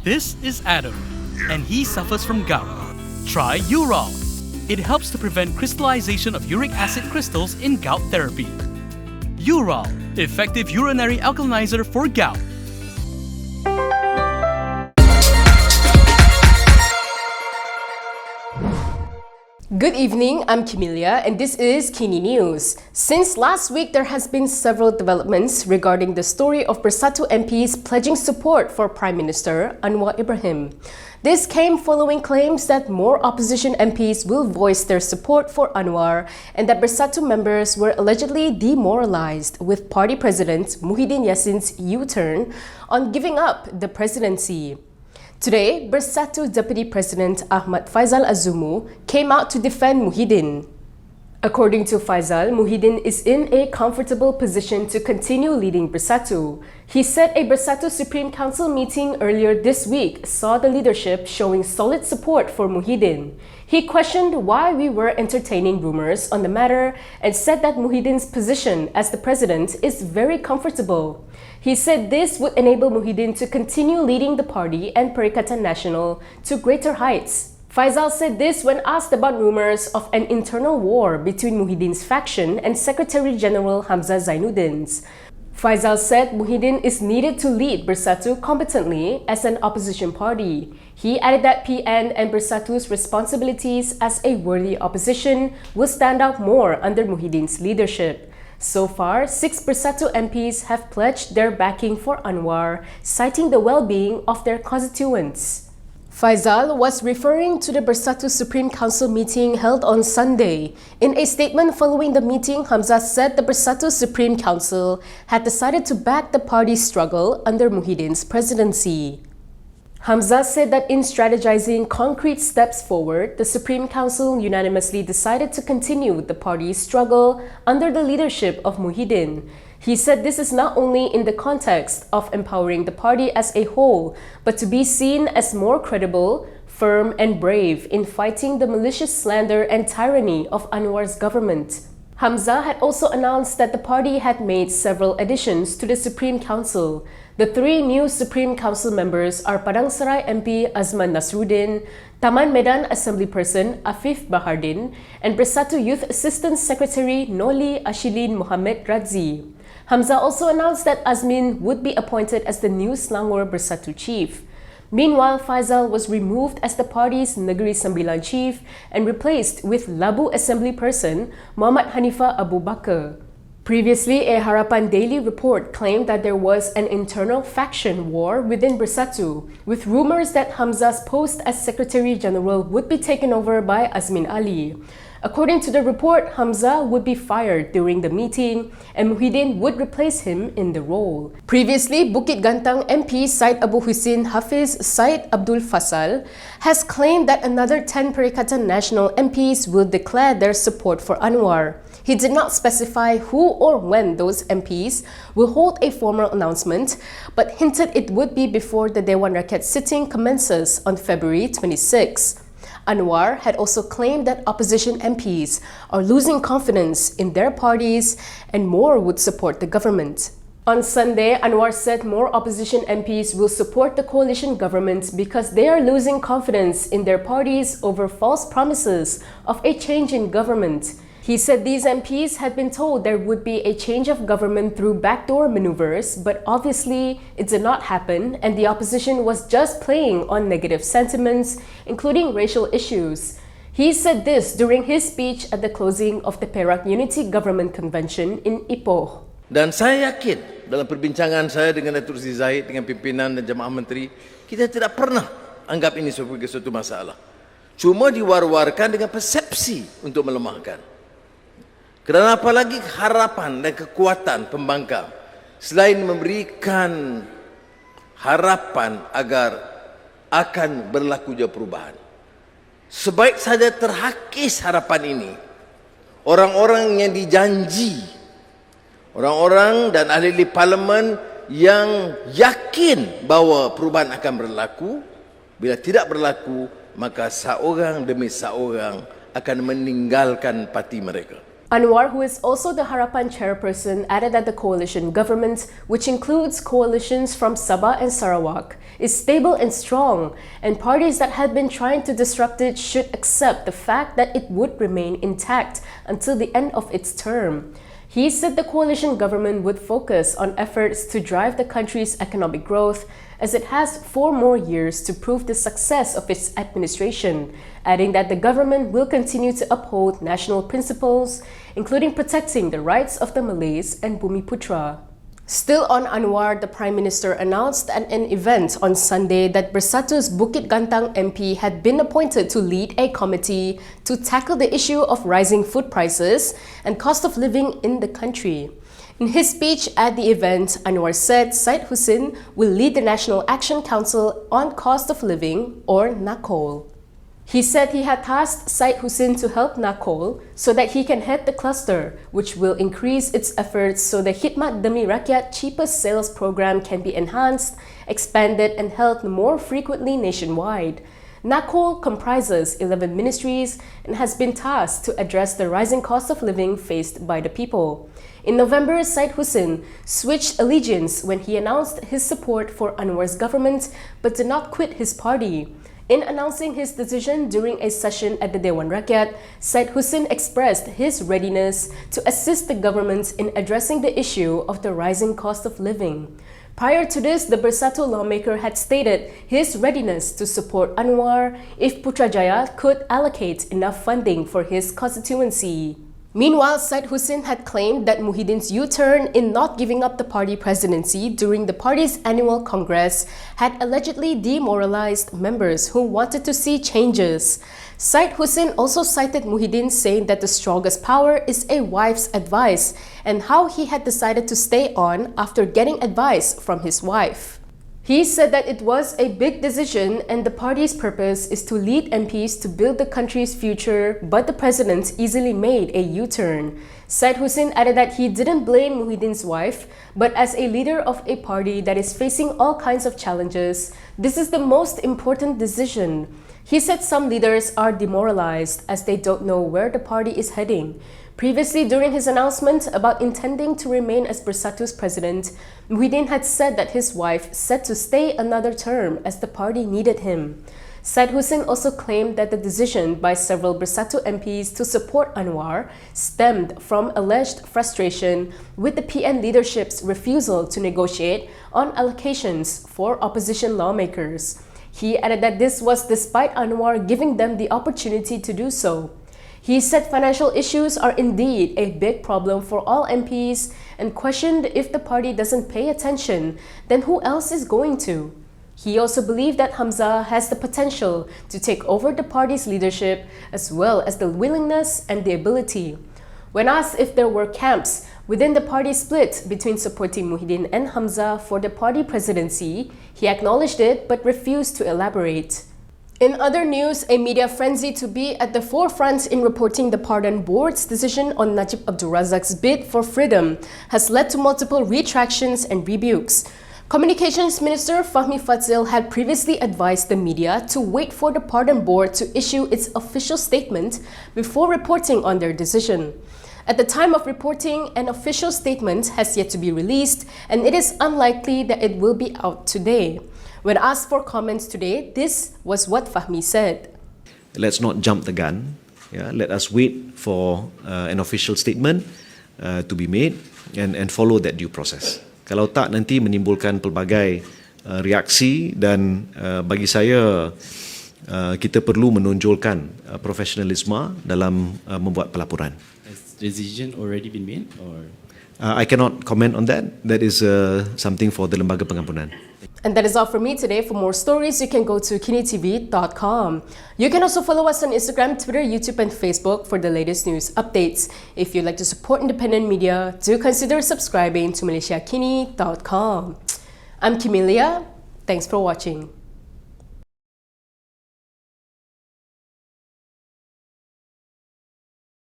This is Adam, and he suffers from gout. Try Ural. It helps to prevent crystallization of uric acid crystals in gout therapy. Ural, effective urinary alkalinizer for gout. Good evening, I'm Camelia and this is Kini News. Since last week, there has been several developments regarding the story of Bersatu MPs pledging support for Prime Minister Anwar Ibrahim. This came following claims that more opposition MPs will voice their support for Anwar and that Bersatu members were allegedly demoralized with party president Muhyiddin Yassin's U-turn on giving up the presidency. Today, Bersatu Deputy President Ahmad Faizal Azumu came out to defend Muhyiddin. According to Faizal, Muhyiddin is in a comfortable position to continue leading Bersatu. He said a Bersatu Supreme Council meeting earlier this week saw the leadership showing solid support for Muhyiddin. He questioned why we were entertaining rumors on the matter and said that Muhyiddin's position as the president is very comfortable. He said this would enable Muhyiddin to continue leading the party and Perikatan Nasional to greater heights. Faizal said this when asked about rumors of an internal war between Muhyiddin's faction and Secretary General Hamzah Zainudin's. Faizal said Muhyiddin is needed to lead Bersatu competently as an opposition party. He added that PN and Bersatu's responsibilities as a worthy opposition will stand out more under Muhyiddin's leadership. So far, 6 Bersatu MPs have pledged their backing for Anwar, citing the well-being of their constituents. Faizal was referring to the Bersatu Supreme Council meeting held on Sunday. In a statement following the meeting, Hamzah said the Bersatu Supreme Council had decided to back the party's struggle under Muhyiddin's presidency. Hamzah said that in strategizing concrete steps forward, the Supreme Council unanimously decided to continue the party's struggle under the leadership of Muhyiddin. He said this is not only in the context of empowering the party as a whole, but to be seen as more credible, firm and brave in fighting the malicious slander and tyranny of Anwar's government. Hamzah had also announced that the party had made several additions to the Supreme Council. The 3 new Supreme Council members are Padang Serai MP Azman Nasruddin, Taman Medan Assemblyperson Afif Bahardin, and Bersatu Youth Assistant Secretary Noli Ashilin Mohammed Radzi. Hamzah also announced that Azmin would be appointed as the new Selangor Bersatu chief. Meanwhile, Faizal was removed as the party's Negeri Sembilan chief and replaced with Labu Assembly person Muhammad Hanifah Abu Bakar. Previously, a Harapan Daily report claimed that there was an internal faction war within Bersatu, with rumors that Hamzah's post as Secretary General would be taken over by Azmin Ali. According to the report, Hamzah would be fired during the meeting and Muhyiddin would replace him in the role. Previously, Bukit Gantang MP Syed Abu Husin Hafiz Syed Abdul Fasal has claimed that another 10 Perikatan Nasional MPs will declare their support for Anwar. He did not specify who or when those MPs will hold a formal announcement, but hinted it would be before the Dewan Rakyat sitting commences on February 26. Anwar had also claimed that opposition MPs are losing confidence in their parties and more would support the government. On Sunday, Anwar said more opposition MPs will support the coalition government because they are losing confidence in their parties over false promises of a change in government. He said these MPs had been told there would be a change of government through backdoor maneuvers, but obviously it did not happen and the opposition was just playing on negative sentiments, including racial issues. He said this during his speech at the closing of the Perak Unity Government Convention in Ipoh. Dan saya yakin dalam perbincangan saya dengan Datuk Seri Zahid dengan pimpinan dan jemaah menteri, kita tidak pernah anggap ini sebagai suatu masalah. Cuma diwar-warkan dengan persepsi untuk melemahkan. Kerana apalagi harapan dan kekuatan pembangkang selain memberikan harapan agar akan berlaku perubahan. Sebaik saja terhakis harapan ini, orang-orang yang dijanji, orang-orang dan ahli-ahli parlimen yang yakin bahawa perubahan akan berlaku, bila tidak berlaku, maka seorang demi seorang akan meninggalkan parti mereka. Anwar, who is also the Harapan chairperson, added that the coalition government, which includes coalitions from Sabah and Sarawak, is stable and strong, and parties that had been trying to disrupt it should accept the fact that it would remain intact until the end of its term. He said the coalition government would focus on efforts to drive the country's economic growth as it has 4 more years to prove the success of its administration, adding that the government will continue to uphold national principles, including protecting the rights of the Malays and Bumiputra. Still on Anwar, the Prime Minister announced at an event on Sunday that Bersatu's Bukit Gantang MP had been appointed to lead a committee to tackle the issue of rising food prices and cost of living in the country. In his speech at the event, Anwar said Syed Hussein will lead the National Action Council on Cost of Living, or NACOL. He said he had tasked Syed Hussein to help NACOL so that he can head the cluster, which will increase its efforts so the Khidmat Demi Rakyat cheapest sales program can be enhanced, expanded and held more frequently nationwide. NACOL comprises 11 ministries and has been tasked to address the rising cost of living faced by the people. In November, Syed Hussein switched allegiance when he announced his support for Anwar's government but did not quit his party. In announcing his decision during a session at the Dewan Rakyat, Syed Hussein expressed his readiness to assist the government in addressing the issue of the rising cost of living. Prior to this, the Bersatu lawmaker had stated his readiness to support Anwar if Putrajaya could allocate enough funding for his constituency. Meanwhile, Syed Hussein had claimed that Muhyiddin's U-turn in not giving up the party presidency during the party's annual congress had allegedly demoralized members who wanted to see changes. Syed Hussein also cited Muhyiddin saying that the strongest power is a wife's advice and how he had decided to stay on after getting advice from his wife. He said that it was a big decision and the party's purpose is to lead MPs to build the country's future, but the president easily made a U-turn. Syed Hussein added that he didn't blame Muhyiddin's wife, but as a leader of a party that is facing all kinds of challenges, this is the most important decision. He said some leaders are demoralized as they don't know where the party is heading. Previously, during his announcement about intending to remain as Bersatu's president, Muhyiddin had said that his wife said to stay another term as the party needed him. Syed Hussein also claimed that the decision by several Bersatu MPs to support Anwar stemmed from alleged frustration with the PN leadership's refusal to negotiate on allocations for opposition lawmakers. He added that this was despite Anwar giving them the opportunity to do so. He said financial issues are indeed a big problem for all MPs and questioned if the party doesn't pay attention, then who else is going to? He also believed that Hamzah has the potential to take over the party's leadership as well as the willingness and the ability. When asked if there were camps within the party split between supporting Muhyiddin and Hamzah for the party presidency, he acknowledged it but refused to elaborate. In other news, a media frenzy to be at the forefront in reporting the Pardon Board's decision on Najib Abdul Razak's bid for freedom has led to multiple retractions and rebukes. Communications Minister Fahmi Fadzil had previously advised the media to wait for the Pardon Board to issue its official statement before reporting on their decision. At the time of reporting, an official statement has yet to be released, and it is unlikely that it will be out today. When asked for comments today, this was what Fahmi said. Let's not jump the gun. Let us wait for an official statement to be made and follow that due process. Kalau tak, nanti menimbulkan pelbagai reaksi dan bagi saya kita perlu menonjolkan profesionalisme dalam membuat pelaporan. Has decision already been made or? I cannot comment on that. That is something for the Lembaga Pengampunan. And that is all for me today. For more stories, you can go to kinitv.com. You can also follow us on Instagram, Twitter, YouTube, and Facebook for the latest news updates. If you'd like to support independent media, do consider subscribing to Malaysiakini.com. I'm Kimilia. Thanks for watching.